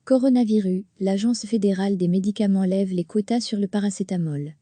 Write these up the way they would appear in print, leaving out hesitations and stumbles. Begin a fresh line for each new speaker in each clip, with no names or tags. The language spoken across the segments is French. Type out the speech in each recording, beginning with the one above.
Coronavirus, l'Agence fédérale des médicaments lève les quotas sur le paracétamol.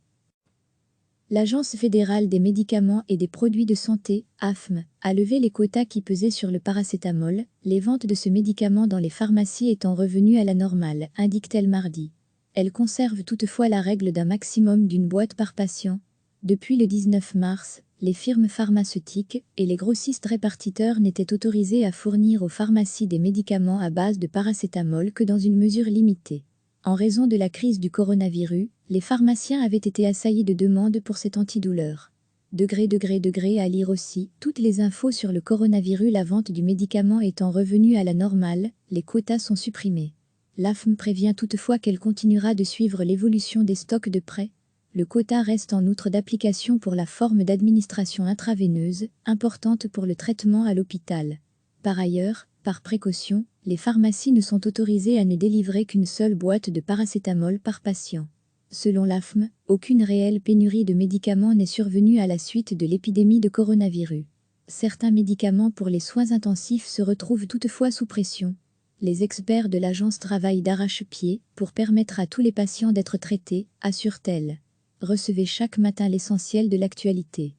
L'Agence fédérale des médicaments et des produits de santé, AFM, a levé les quotas qui pesaient sur le paracétamol, les ventes de ce médicament dans les pharmacies étant revenues à la normale, indique-t-elle mardi. Elle conserve toutefois la règle d'un maximum d'une boîte par patient. Depuis le 19 mars, les firmes pharmaceutiques et les grossistes répartiteurs n'étaient autorisés à fournir aux pharmacies des médicaments à base de paracétamol que dans une mesure limitée. En raison de la crise du coronavirus, les pharmaciens avaient été assaillis de demandes pour cet antidouleur. À lire aussi, toutes les infos sur le coronavirus. La vente du médicament étant revenue à la normale, les quotas sont supprimés. L'AFM prévient toutefois qu'elle continuera de suivre l'évolution des stocks de près. Le quota reste en outre d'application pour la forme d'administration intraveineuse, importante pour le traitement à l'hôpital. Par ailleurs, par précaution, les pharmacies ne sont autorisées à ne délivrer qu'une seule boîte de paracétamol par patient. Selon l'AFM, aucune réelle pénurie de médicaments n'est survenue à la suite de l'épidémie de coronavirus. Certains médicaments pour les soins intensifs se retrouvent toutefois sous pression. Les experts de l'agence travaillent d'arrache-pied pour permettre à tous les patients d'être traités, assure-t-elle. Recevez chaque matin l'essentiel de l'actualité.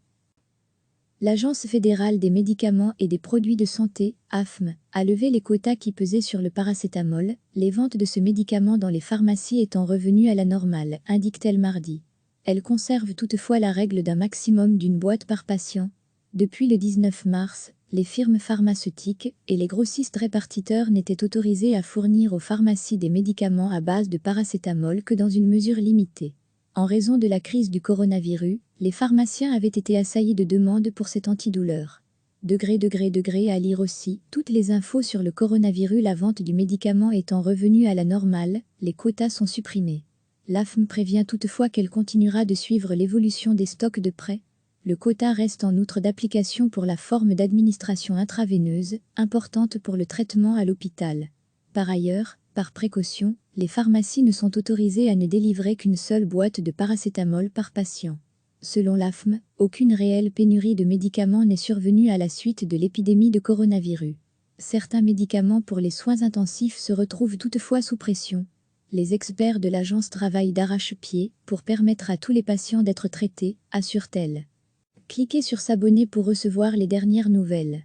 L'Agence fédérale des médicaments et des produits de santé, AFM, a levé les quotas qui pesaient sur le paracétamol, les ventes de ce médicament dans les pharmacies étant revenues à la normale, indique-t-elle mardi. Elle conserve toutefois la règle d'un maximum d'une boîte par patient. Depuis le 19 mars, les firmes pharmaceutiques et les grossistes répartiteurs n'étaient autorisés à fournir aux pharmacies des médicaments à base de paracétamol que dans une mesure limitée. En raison de la crise du coronavirus, les pharmaciens avaient été assaillis de demandes pour cet antidouleur. À lire aussi, toutes les infos sur le coronavirus. La vente du médicament étant revenue à la normale, les quotas sont supprimés. L'AFM prévient toutefois qu'elle continuera de suivre l'évolution des stocks de près. Le quota reste en outre d'application pour la forme d'administration intraveineuse, importante pour le traitement à l'hôpital. Par ailleurs, par précaution, les pharmacies ne sont autorisées à ne délivrer qu'une seule boîte de paracétamol par patient. Selon l'AFM, aucune réelle pénurie de médicaments n'est survenue à la suite de l'épidémie de coronavirus. Certains médicaments pour les soins intensifs se retrouvent toutefois sous pression. Les experts de l'agence travaillent d'arrache-pied pour permettre à tous les patients d'être traités, assure-t-elle. Cliquez sur s'abonner pour recevoir les dernières nouvelles.